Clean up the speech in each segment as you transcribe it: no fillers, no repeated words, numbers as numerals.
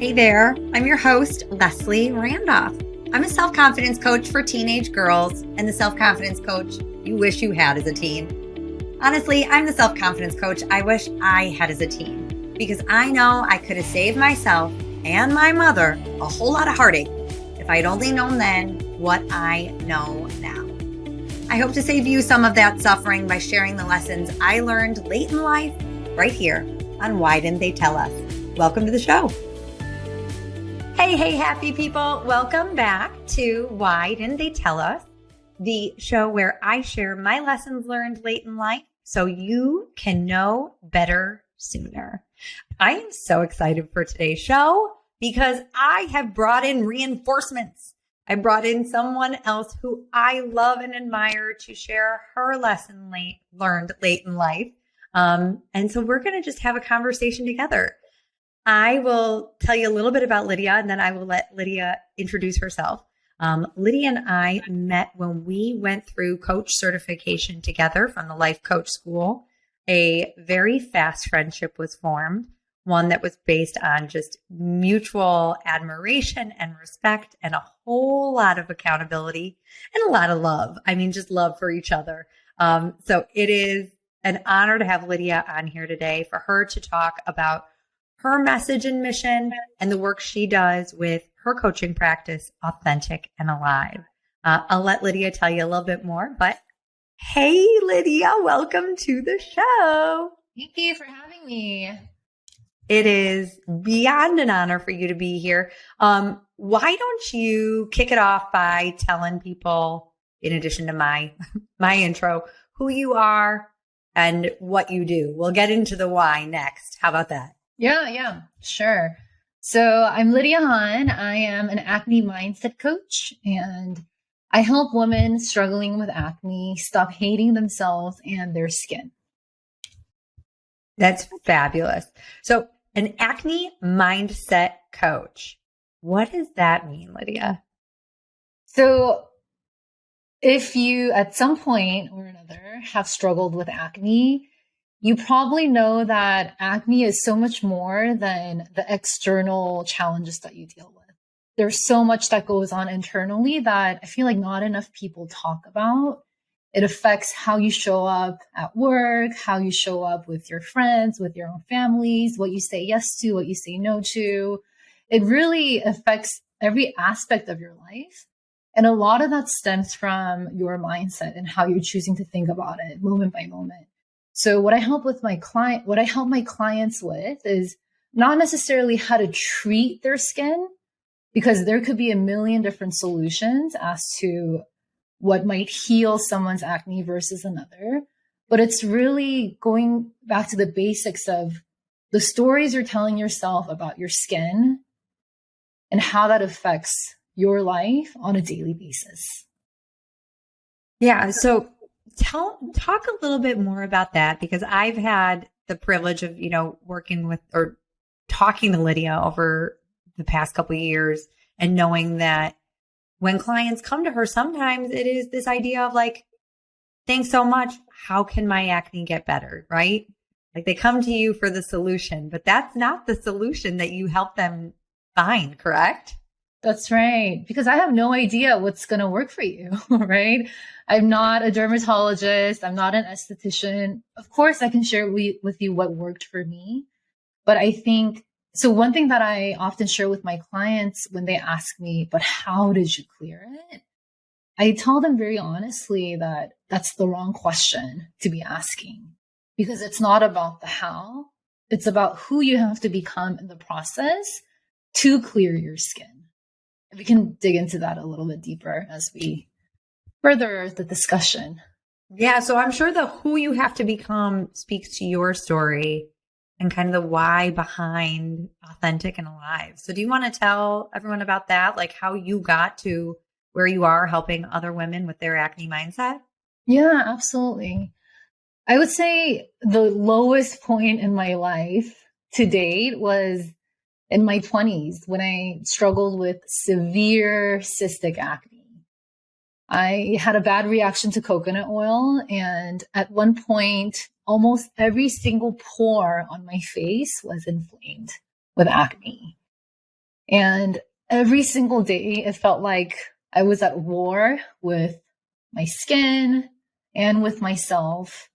Hey there, I'm your host, Leslie Randolph. I'm a self-confidence coach for teenage girls and the self-confidence coach you wish you had as a teen. Honestly, I'm the self-confidence coach I wish I had as a teen because I know I could have saved myself and my mother a whole lot of heartache if I'd only known then what I know now. I hope to save you some of that suffering by sharing the lessons I learned late in life right here on Why Didn't They Tell Us? Welcome to the show. Hey, happy people. Welcome back to Why Didn't They Tell Us? The show where I share my lessons learned late in life so you can know better sooner. I am so excited for today's show because I have brought in reinforcements. I brought in someone else who I love and admire to share her lesson learned late in life. And so we're going to just have a conversation together. I will tell you a little bit about Lydia, and then I will let Lydia introduce herself. Lydia and I met when we went through coach certification together from the Life Coach School. A very fast friendship was formed, one that was based on just mutual admiration and respect and a whole lot of accountability and a lot of love. I mean, just love for each other. So it is an honor to have Lydia on here today for her to talk about her message and mission and the work she does with her coaching practice, Authentic and Alive. I'll let Lydia tell you a little bit more, but hey, Lydia, welcome to the show. Thank you for having me. It is beyond an honor for you to be here. Why don't you kick it off by telling people, in addition to my intro, who you are and what you do? We'll get into the why next. How about that? Yeah, sure. So I'm Lydia Han. I am an acne mindset coach, and I help women struggling with acne stop hating themselves and their skin. That's fabulous. So an acne mindset coach. What does that mean, Lydia? So if you at some point or another have struggled with acne, you probably know that acne is so much more than the external challenges that you deal with. There's so much that goes on internally that I feel like not enough people talk about. It affects how you show up at work, how you show up with your friends, with your own families, what you say yes to, what you say no to. It really affects every aspect of your life. And a lot of that stems from your mindset and how you're choosing to think about it moment by moment. So what I help my clients with is not necessarily how to treat their skin, because there could be a million different solutions as to what might heal someone's acne versus another. But it's really going back to the basics of the stories you're telling yourself about your skin and how that affects your life on a daily basis. Yeah. So talk a little bit more about that, because I've had the privilege of, working with or talking to Lydia over the past couple of years and knowing that when clients come to her, sometimes it is this idea of like, thanks so much. How can my acne get better? Right? Like they come to you for the solution, but that's not the solution that you help them find, correct? That's right. Because I have no idea what's going to work for you, right? I'm not a dermatologist. I'm not an esthetician. Of course, I can share with you what worked for me. But I think, so one thing that I often share with my clients when they ask me, but how did you clear it? I tell them very honestly that that's the wrong question to be asking, because it's not about the how. It's about who you have to become in the process to clear your skin. We can dig into that a little bit deeper as we further the discussion. Yeah. So I'm sure the who you have to become speaks to your story and kind of the why behind Authentic and Alive. So do you want to tell everyone about that? Like how you got to where you are helping other women with their acne mindset? Yeah, absolutely. I would say the lowest point in my life to date was in my 20s when I struggled with severe cystic acne. I had a bad reaction to coconut oil, and at one point, almost every single pore on my face was inflamed with acne. And every single day, it felt like I was at war with my skin and with myself.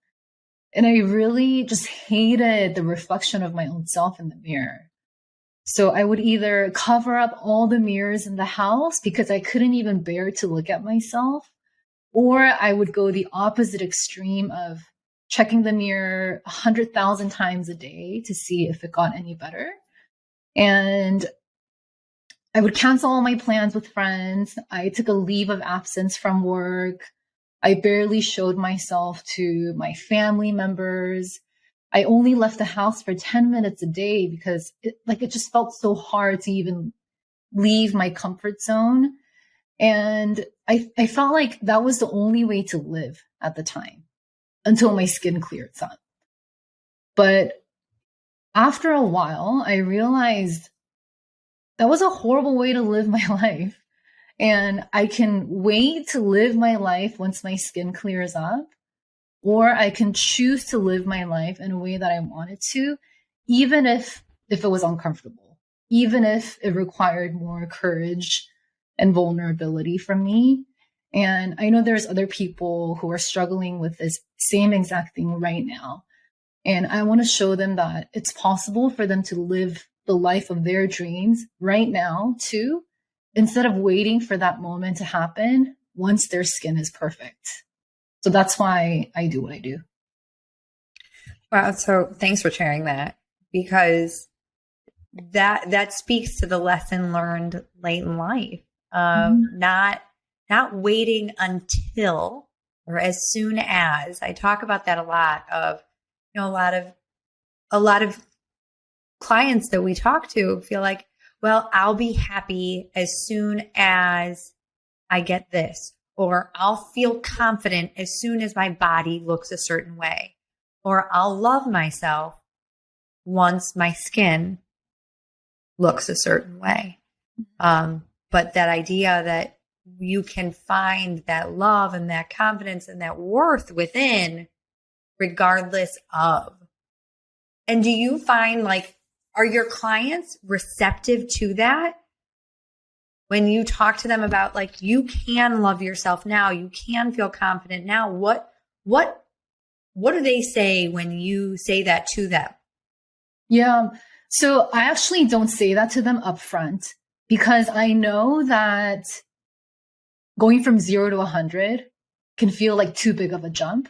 And I really just hated the reflection of my own self in the mirror. So I would either cover up all the mirrors in the house because I couldn't even bear to look at myself, or I would go the opposite extreme of checking the mirror 100,000 times a day to see if it got any better. And I would cancel all my plans with friends. I took a leave of absence from work. I barely showed myself to my family members. I only left the house for 10 minutes a day because it just felt so hard to even leave my comfort zone. And I felt like that was the only way to live at the time until my skin cleared up. But after a while, I realized that was a horrible way to live my life. And I can wait to live my life once my skin clears up, or I can choose to live my life in a way that I wanted to, even if it was uncomfortable, even if it required more courage and vulnerability from me. And I know there's other people who are struggling with this same exact thing right now. And I want to show them that it's possible for them to live the life of their dreams right now too, instead of waiting for that moment to happen once their skin is perfect. So that's why I do what I do. Wow. So thanks for sharing that, because that speaks to the lesson learned late in life of not waiting until or as soon as. I talk about that a lot of, a lot of clients that we talk to feel like, well, I'll be happy as soon as I get this, or I'll feel confident as soon as my body looks a certain way, or I'll love myself once my skin looks a certain way. But that idea that you can find that love and that confidence and that worth within, regardless of. And do you find, like, are your clients receptive to that? When you talk to them about, like, you can love yourself now, you can feel confident now, what do they say when you say that to them? Yeah. So I actually don't say that to them up front, because I know that going from 0 to 100 can feel like too big of a jump.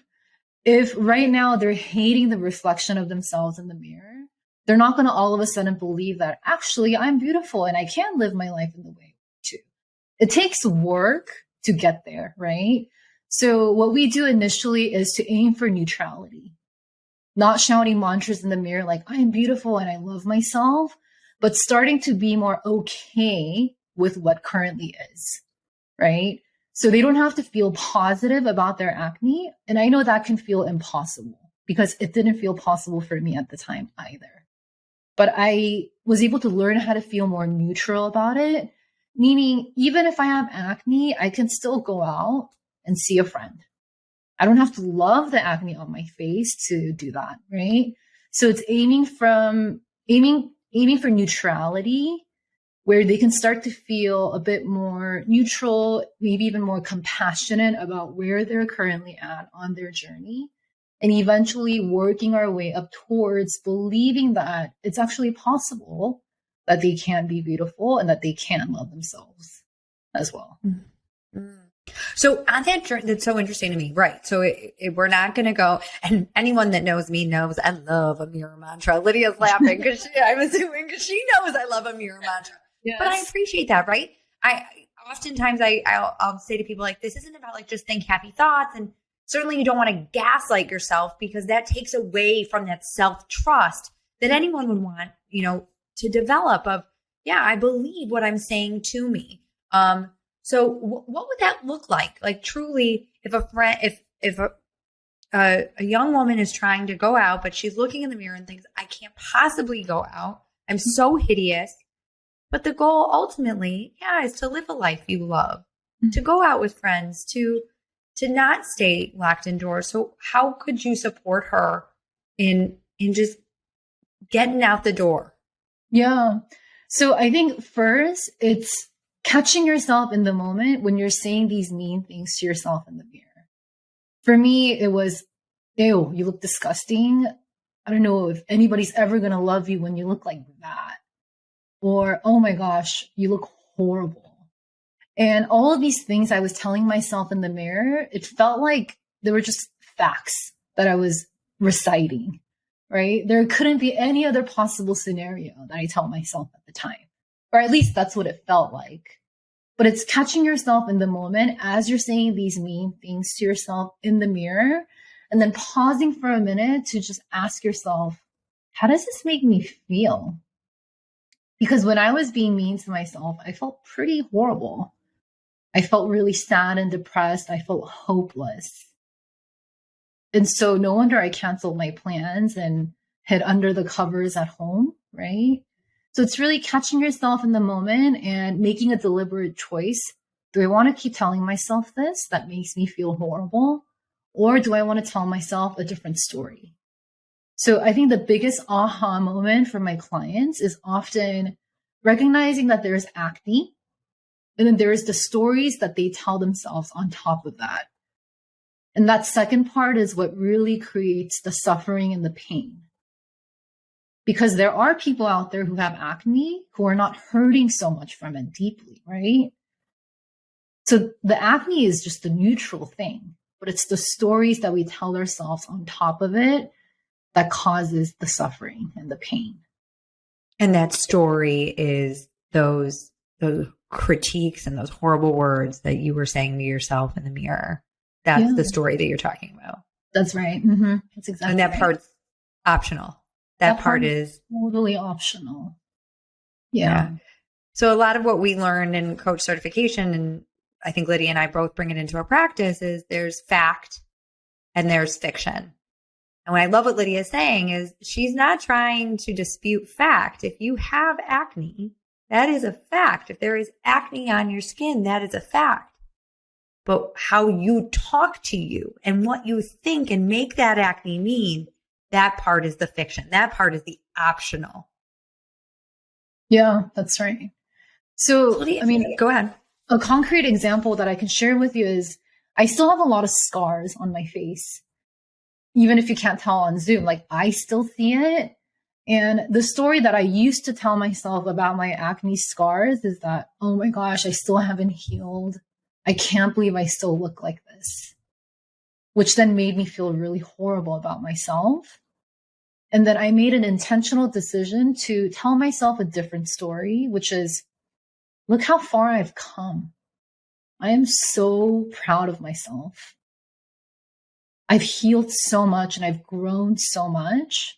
If right now they're hating the reflection of themselves in the mirror, they're not going to all of a sudden believe that actually I'm beautiful and I can live my life in the way too. It takes work to get there, right? So what we do initially is to aim for neutrality, not shouting mantras in the mirror like I'm beautiful and I love myself, but starting to be more okay with what currently is, right? So they don't have to feel positive about their acne. And I know that can feel impossible because it didn't feel possible for me at the time either. But I was able to learn how to feel more neutral about it, meaning even if I have acne, I can still go out and see a friend. I don't have to love the acne on my face to do that, right? So it's aiming for neutrality, where they can start to feel a bit more neutral, maybe even more compassionate about where they're currently at on their journey, and eventually working our way up towards believing that it's actually possible that they can be beautiful and that they can love themselves as well. Mm-hmm. So on that journey, that's so interesting to me, right? So we're not going to go, and anyone that knows me knows I love a mirror mantra. Lydia's laughing because I'm assuming because she knows I love a mirror mantra. Yes. But I appreciate that, right? Oftentimes I'll say to people, like, this isn't about like just think happy thoughts, and certainly you don't want to gaslight yourself because that takes away from that self-trust that anyone would want, to develop of, yeah, I believe what I'm saying to me. So what would that look like? Like, truly, if a friend, if a young woman is trying to go out, but she's looking in the mirror and thinks, I can't possibly go out. I'm so hideous. But the goal ultimately, is to live a life you love, to go out with friends, to not stay locked indoors. So how could you support her in just getting out the door? Yeah. So I think first it's catching yourself in the moment when you're saying these mean things to yourself in the mirror. For me, it was, ew, you look disgusting. I don't know if anybody's ever going to love you when you look like that. Or, oh my gosh, you look horrible. And all of these things I was telling myself in the mirror, it felt like they were just facts that I was reciting, right? There couldn't be any other possible scenario that I tell myself at the time, or at least that's what it felt like. But it's catching yourself in the moment as you're saying these mean things to yourself in the mirror, and then pausing for a minute to just ask yourself, how does this make me feel? Because when I was being mean to myself, I felt pretty horrible. I felt really sad and depressed. I felt hopeless. And so no wonder I canceled my plans and hid under the covers at home, right? So it's really catching yourself in the moment and making a deliberate choice. Do I want to keep telling myself this that makes me feel horrible? Or do I want to tell myself a different story? So I think the biggest aha moment for my clients is often recognizing that there's acne, and then there's the stories that they tell themselves on top of that. And that second part is what really creates the suffering and the pain. Because there are people out there who have acne who are not hurting so much from it deeply, right? So the acne is just the neutral thing, but it's the stories that we tell ourselves on top of it that causes the suffering and the pain. And that story is those critiques and those horrible words that you were saying to yourself in the mirror. That's the story that you're talking about. That's right. Mm-hmm. That's exactly. And that right. part's optional. That part is totally optional. Yeah. So a lot of what we learned in coach certification, and I think Lydia and I both bring it into our practice, is there's fact and there's fiction. And what I love what Lydia is saying is she's not trying to dispute fact. If you have acne, that is a fact. If there is acne on your skin, that is a fact. But how you talk to you and what you think and make that acne mean, that part is the fiction. That part is the optional. Yeah, that's right. So, I mean, go ahead. A concrete example that I can share with you is I still have a lot of scars on my face. Even if you can't tell on Zoom, like I still see it. And the story that I used to tell myself about my acne scars is that, oh my gosh, I still haven't healed. I can't believe I still look like this, which then made me feel really horrible about myself. And then I made an intentional decision to tell myself a different story, which is, look how far I've come. I am so proud of myself. I've healed so much and I've grown so much.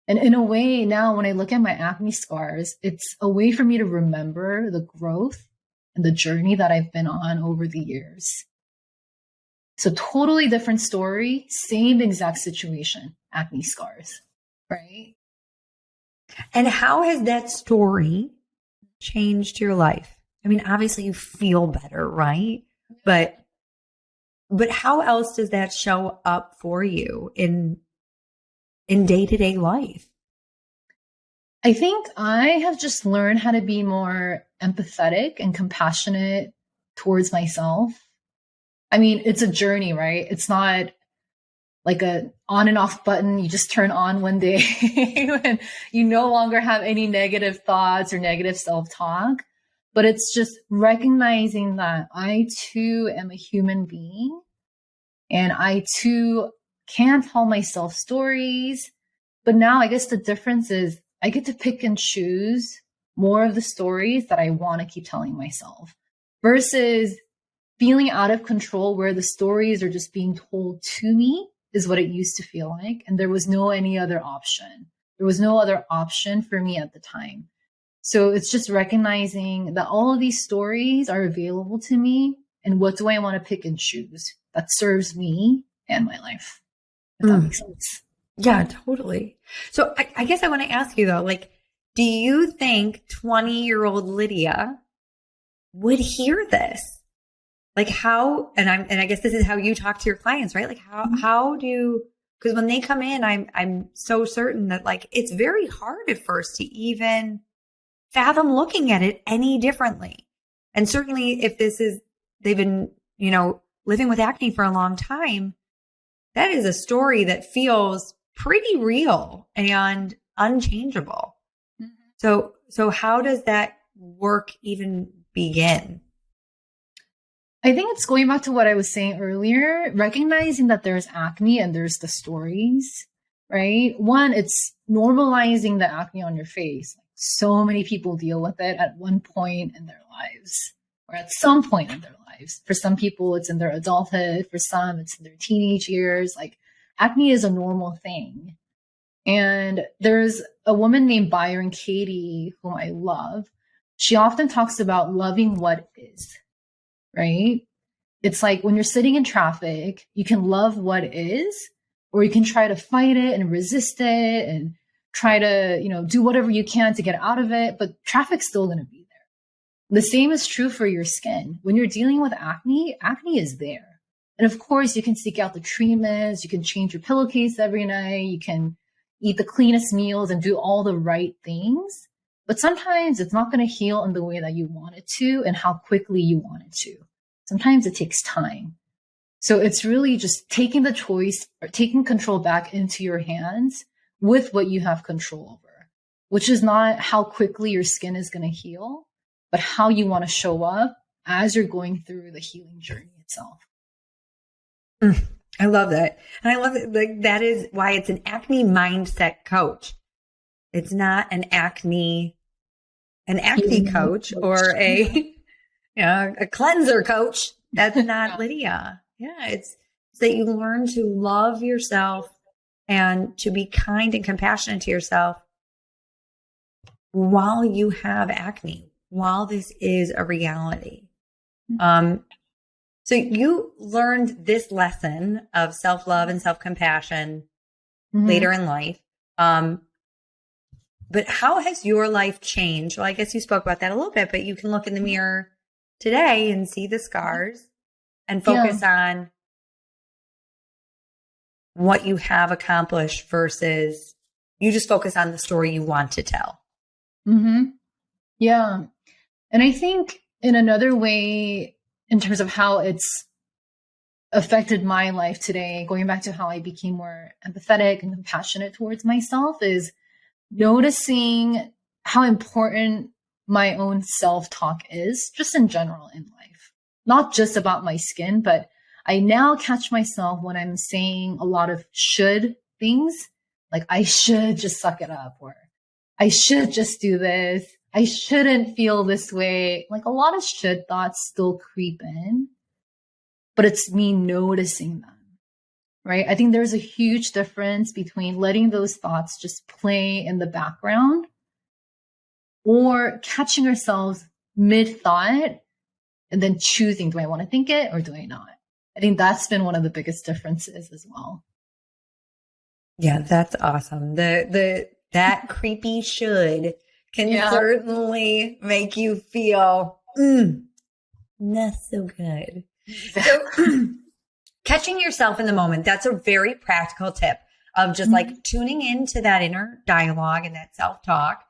And in a way, now when I look at my acne scars, it's a way for me to remember the growth and the journey that I've been on over the years. So totally different story, same exact situation, acne scars, right? And how has that story changed your life? I mean, obviously you feel better, right? But how else does that show up for you in day-to-day life? I think I have just learned how to be more empathetic and compassionate towards myself. I mean, it's a journey, right? It's not like a on and off button you just turn on one day when you no longer have any negative thoughts or negative self-talk. But it's just recognizing that I too am a human being and I too can tell myself stories. But now I guess the difference is I get to pick and choose more of the stories that I want to keep telling myself versus feeling out of control where the stories are just being told to me is what it used to feel like. And there was no any other option. There was no other option for me at the time. So it's just recognizing that all of these stories are available to me. And what do I want to pick and choose that serves me and my life? If that makes sense. Yeah, totally. So I guess I want to ask you though, like, do you think 20-year-old Lydia would hear this? Like how, and I guess this is how you talk to your clients, right? Like because when they come in, I'm so certain that like, it's very hard at first to even fathom looking at it any differently. And certainly if they've been, living with acne for a long time, that is a story that feels pretty real and unchangeable. Mm-hmm. So how does that work even begin? I think it's going back to what I was saying earlier, recognizing that there's acne and there's the stories, right? One, it's normalizing the acne on your face. So many people deal with it at one point in their lives or at some point in their lives. For some people, it's in their adulthood. For some, it's in their teenage years. Like acne is a normal thing. And there's a woman named Byron Katie, whom I love. She often talks about loving what is, right? It's like when you're sitting in traffic, you can love what is, or you can try to fight it and resist it and try to, do whatever you can to get out of it, but traffic's still going to be there. The same is true for your skin. When you're dealing with acne, acne is there. And of course, you can seek out the treatments, you can change your pillowcase every night, you can eat the cleanest meals and do all the right things. But sometimes it's not going to heal in the way that you want it to and how quickly you want it to. Sometimes it takes time. So it's really just taking the choice or taking control back into your hands with what you have control over, which is not how quickly your skin is going to heal, but how you want to show up as you're going through the healing journey itself. I love that. And I love it. Like, that is why it's an acne mindset coach. It's not an acne coach or a cleanser coach. That's not Lydia. Yeah. It's that you learn to love yourself and to be kind and compassionate to yourself while you have acne, while this is a reality. So you learned this lesson of self-love and self-compassion later in life. But how has your life changed? Well, I guess you spoke about that a little bit, but you can look in the mirror today and see the scars and focus on what you have accomplished versus you just focus on the story you want to tell. Yeah. And I think in another way, in terms of how it's affected my life today, going back to how I became more empathetic and compassionate towards myself, is noticing how important my own self-talk is just in general in life. Not just about my skin, but I now catch myself when I'm saying a lot of should things, like I should just suck it up, or I should just do this. I shouldn't feel this way. Like a lot of should thoughts still creep in, but it's me noticing them, right? I think there's a huge difference between letting those thoughts just play in the background or catching ourselves mid-thought and then choosing, do I want to think it or do I not? I think that's been one of the biggest differences as well. Yeah, that's awesome. That creepy should can certainly make you feel not so good. So catching yourself in the moment, that's a very practical tip of just like tuning into that inner dialogue and that self-talk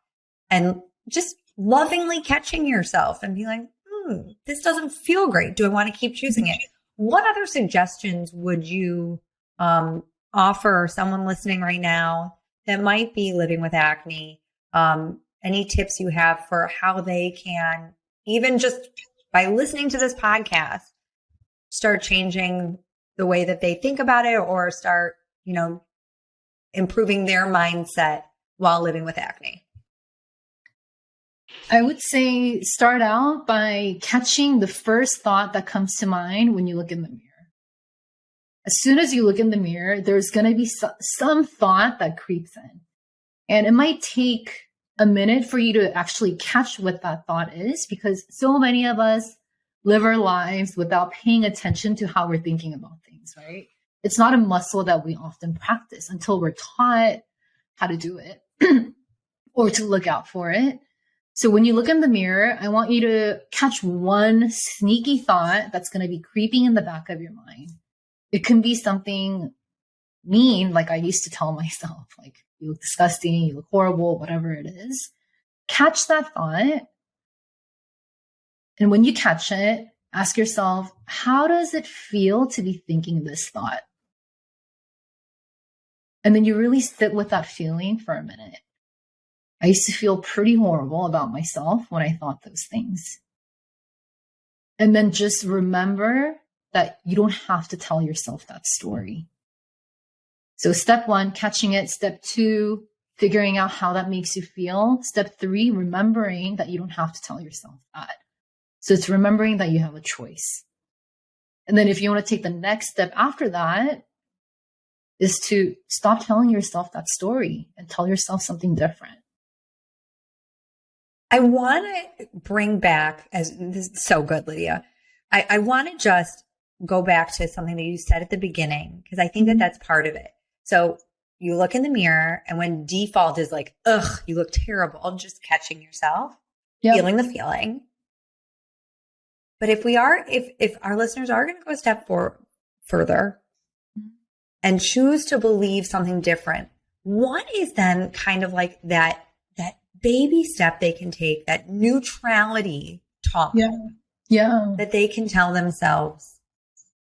and just lovingly catching yourself and be like, this doesn't feel great. Do I want to keep choosing it? What other suggestions would you offer someone listening right now that might be living with acne? Any tips you have for how they can, even just by listening to this podcast, start changing the way that they think about it or start, improving their mindset while living with acne? I would say start out by catching the first thought that comes to mind when you look in the mirror. As soon as you look in the mirror, there's going to be some thought that creeps in. And it might take a minute for you to actually catch what that thought is, because so many of us live our lives without paying attention to how we're thinking about things, right? It's not a muscle that we often practice until we're taught how to do it or to look out for it. So when you look in the mirror, I want you to catch one sneaky thought that's going to be creeping in the back of your mind. It can be something mean, like I used to tell myself, like, you look disgusting, you look horrible, whatever it is. catch that thought. And when you catch it, ask yourself, how does it feel to be thinking this thought? And then you really sit with that feeling for a minute. I used to feel pretty horrible about myself when I thought those things. And then just remember that you don't have to tell yourself that story. So step 1, catching it. Step 2, figuring out how that makes you feel. Step 3, remembering that you don't have to tell yourself that. So it's remembering that you have a choice. And then if you want to take the next step after that, is to stop telling yourself that story and tell yourself something different. I want to bring back, as this is so good, Lydia. I want to just go back to something that you said at the beginning, because I think that that's part of it. So you look in the mirror, and when default is like, ugh, you look terrible, just catching yourself, feeling the feeling. But if our listeners are going to go a step further and choose to believe something different, what is then kind of like that baby step they can take, that neutrality talk that they can tell themselves,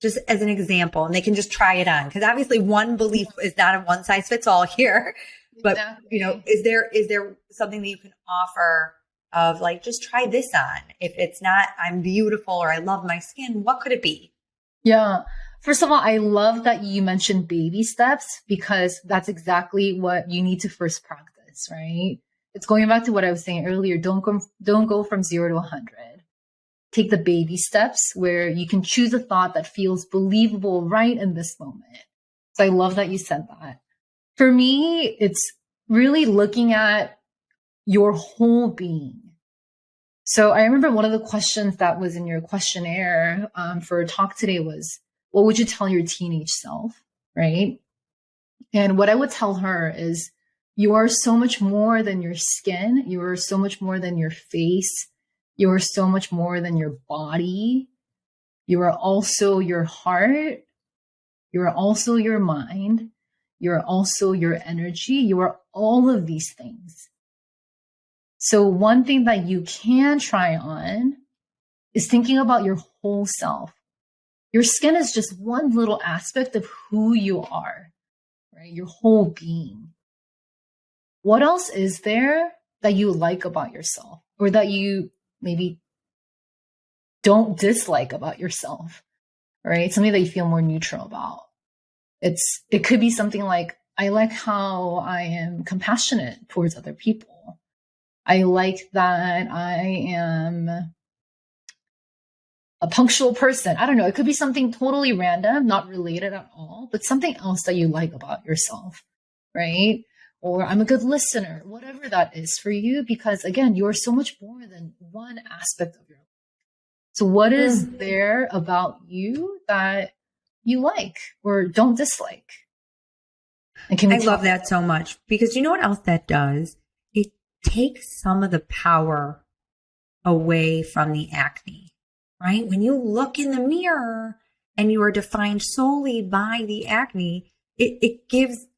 just as an example, and they can just try it on? Because obviously one belief is not a one size fits all here, but you know, is there something that you can offer of like, just try this on? If it's not, I'm beautiful or I love my skin, what could it be? Yeah. First of all, I love that you mentioned baby steps, because that's exactly what you need to first practice, right? It's going back to what I was saying earlier. Don't go from 0 to 100. Take the baby steps where you can choose a thought that feels believable right in this moment. So I love that you said that. For me, it's really looking at your whole being. So I remember one of the questions that was in your questionnaire for a talk today was, what would you tell your teenage self, right? And what I would tell her is, you are so much more than your skin. You are so much more than your face. You are so much more than your body. You are also your heart. You are also your mind. You are also your energy. You are all of these things. So one thing that you can try on is thinking about your whole self. Your skin is just one little aspect of who you are, right? Your whole being. What else is there that you like about yourself, or that you maybe don't dislike about yourself, right? Something that you feel more neutral about. It could be something like, I like how I am compassionate towards other people. I like that I am a punctual person. I don't know. It could be something totally random, not related at all, but something else that you like about yourself, right? Or I'm a good listener, whatever that is for you, because again, you're so much more than one aspect of your life. So what is there about you that you like or don't dislike? And I love that so much, because you know what else that does? It takes some of the power away from the acne, right? When you look in the mirror and you are defined solely by the acne, it gives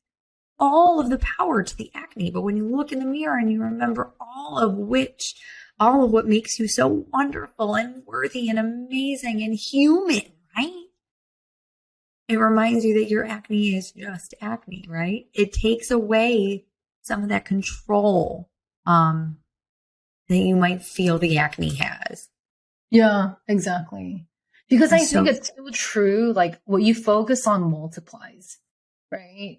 all of the power to the acne. But when you look in the mirror and you remember all of what makes you so wonderful and worthy and amazing and human, right? It reminds you that your acne is just acne, right? It takes away some of that control that you might feel the acne has. Yeah, exactly. Because I think it's so true. Like, what you focus on multiplies, right?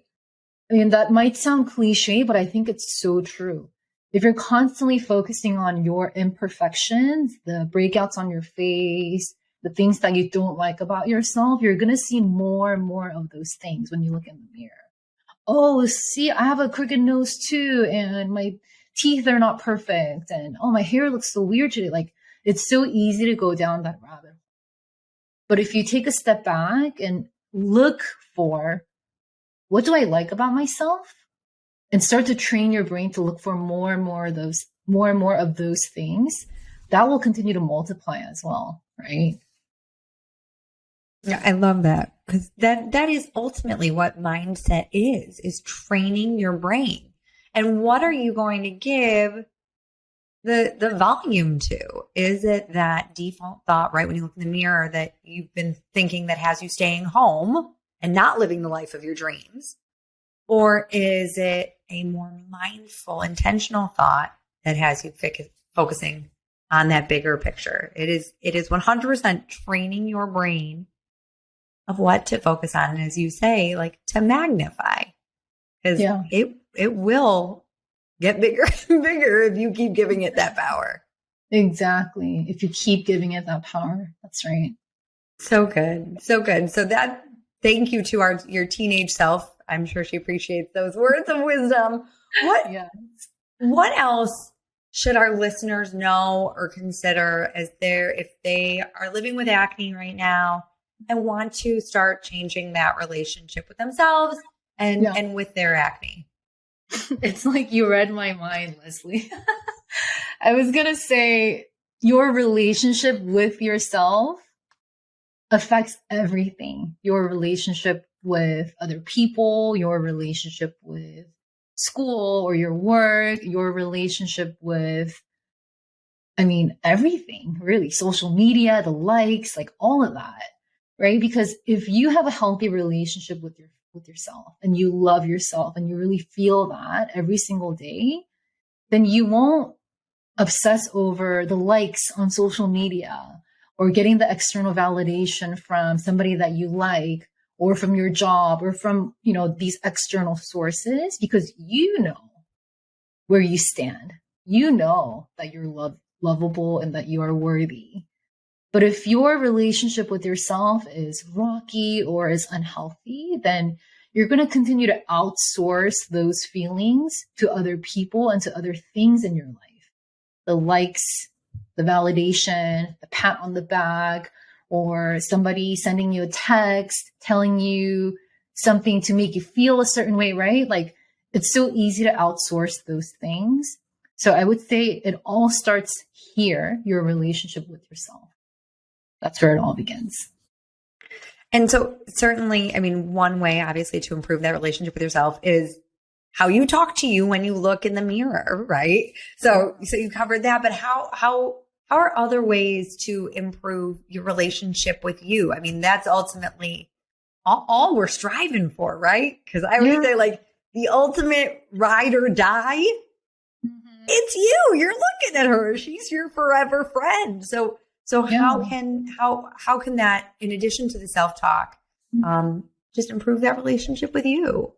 I mean, that might sound cliche, but I think it's so true. If you're constantly focusing on your imperfections, the breakouts on your face, the things that you don't like about yourself, you're going to see more and more of those things when you look in the mirror. Oh, see, I have a crooked nose too, and my teeth are not perfect, and oh, my hair looks so weird today. Like, it's so easy to go down that rabbit hole. But if you take a step back and look for, what do I like about myself? And start to train your brain to look for more and more of those things, that will continue to multiply as well, right? Yeah, I love that, because that is ultimately what mindset is training your brain. And what are you going to give the volume to? Is it that default thought right when you look in the mirror that you've been thinking that has you staying home and not living the life of your dreams? Or is it a more mindful, intentional thought that has you focusing on that bigger picture? It is 100% training your brain of what to focus on. And as you say, like to magnify, because it will get bigger and bigger if you keep giving it that power. Exactly. If you keep giving it that power. That's right. So good. So good. So that, thank you to your teenage self. I'm sure she appreciates those words of wisdom. What else should our listeners know or consider if they are living with acne right now and want to start changing that relationship with themselves and with their acne? It's like you read my mind, Leslie. I was going to say your relationship with yourself affects everything. Your relationship with other people, your relationship with school or your work, your relationship with, everything really, social media, the likes, like all of that, right? Because if you have a healthy relationship with yourself and you love yourself and you really feel that every single day, then you won't obsess over the likes on social media or getting the external validation from somebody that you like or from your job or from, these external sources, because you know where you stand. You know that you're lovable and that you are worthy. But if your relationship with yourself is rocky or is unhealthy, then you're going to continue to outsource those feelings to other people and to other things in your life. The likes, the validation, the pat on the back, or somebody sending you a text, telling you something to make you feel a certain way, right? Like it's so easy to outsource those things. So I would say it all starts here, your relationship with yourself. That's where it all begins. And so certainly, one way obviously to improve that relationship with yourself is how you talk to you when you look in the mirror, right? So you covered that, but how are other ways to improve your relationship with you? That's ultimately all we're striving for, right? Because I would say like the ultimate ride or die, it's you. You're looking at her. She's your forever friend. So how can that, in addition to the self-talk, just improve that relationship with you?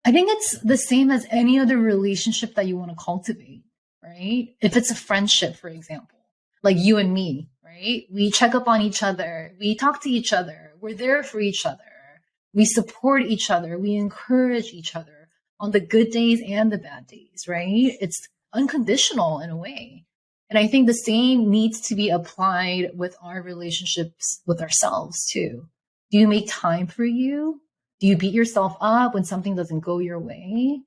I think it's the same as any other relationship that you want to cultivate, right? If it's a friendship, for example, like you and me, right? We check up on each other. We talk to each other. We're there for each other. We support each other. We encourage each other on the good days and the bad days, right? It's unconditional in a way. And I think the same needs to be applied with our relationships with ourselves too. Do you make time for you? Do you beat yourself up when something doesn't go your way?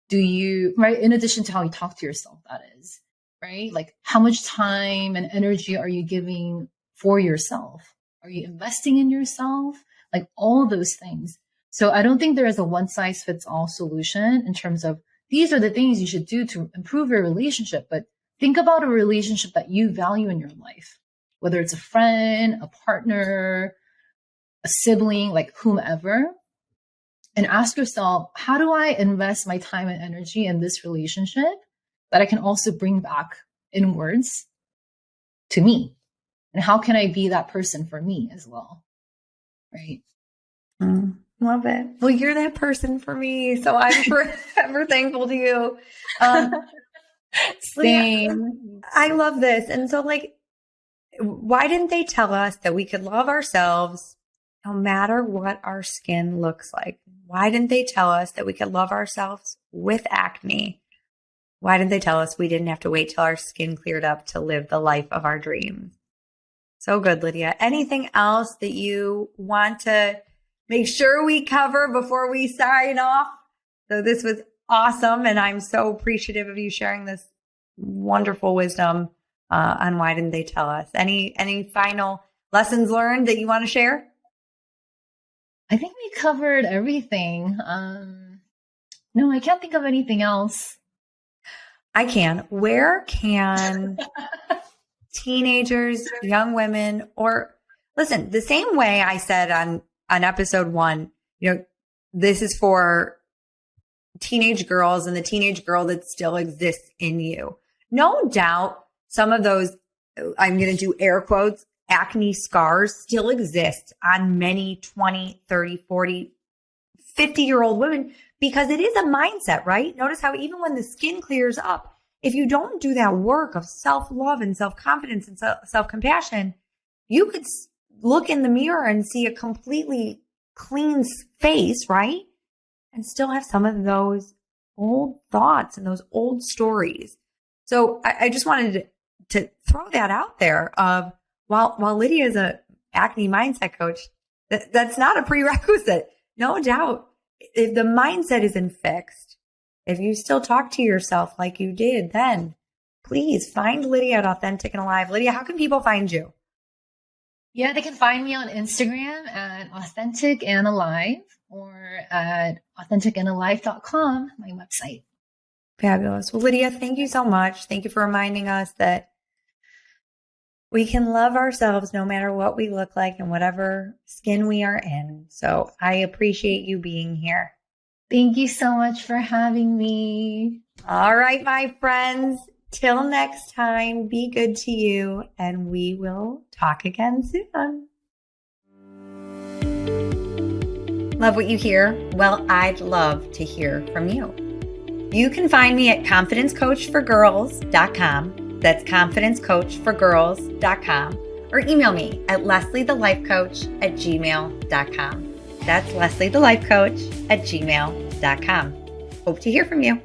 Do you, right? In addition to how you talk to yourself, that is, right? Like how much time and energy are you giving for yourself? Are you investing in yourself? Like all those things. So I don't think there is a one size fits all solution in terms of these are the things you should do to improve your relationship. But think about a relationship that you value in your life, whether it's a friend, a partner, a sibling, like whomever. And ask yourself, how do I invest my time and energy in this relationship that I can also bring back inwards to me? And how can I be that person for me as well? Right. Love it. Well, you're that person for me. So I'm forever thankful to you. Same. I love this. And so why didn't they tell us that we could love ourselves no matter what our skin looks like? Why didn't they tell us that we could love ourselves with acne? Why didn't they tell us we didn't have to wait till our skin cleared up to live the life of our dreams? So good, Lydia. Anything else that you want to make sure we cover before we sign off? So this was awesome. And I'm so appreciative of you sharing this wonderful wisdom on why didn't they tell us? Any final lessons learned that you want to share? I think we covered everything. No, I can't think of anything else. I can. Where can teenagers, young women, or listen, the same way I said on episode 1, this is for teenage girls and the teenage girl that still exists in you. No doubt some of those, I'm going to do air quotes, acne scars still exist on many 20, 30, 40, 50-year-old women because it is a mindset, right? Notice how even when the skin clears up, if you don't do that work of self-love and self-confidence and self-compassion, you could look in the mirror and see a completely clean face, right? And still have some of those old thoughts and those old stories. So I just wanted to throw that out there of while Lydia is a acne mindset coach, that's not a prerequisite. No doubt. If the mindset isn't fixed, if you still talk to yourself like you did then, please find Lydia at Authentic and Alive. Lydia, how can people find you? Yeah, they can find me on Instagram at Authentic and Alive or at authenticandalive.com, my website. Fabulous. Well, Lydia, thank you so much. Thank you for reminding us that we can love ourselves no matter what we look like and whatever skin we are in. So I appreciate you being here. Thank you so much for having me. All right, my friends. Till next time, be good to you, and we will talk again soon. Love what you hear? Well, I'd love to hear from you. You can find me at confidencecoachforgirls.com. That's confidencecoachforgirls.com. Or email me at lesliethelifecoach@gmail.com. That's lesliethelifecoach@gmail.com. Hope to hear from you.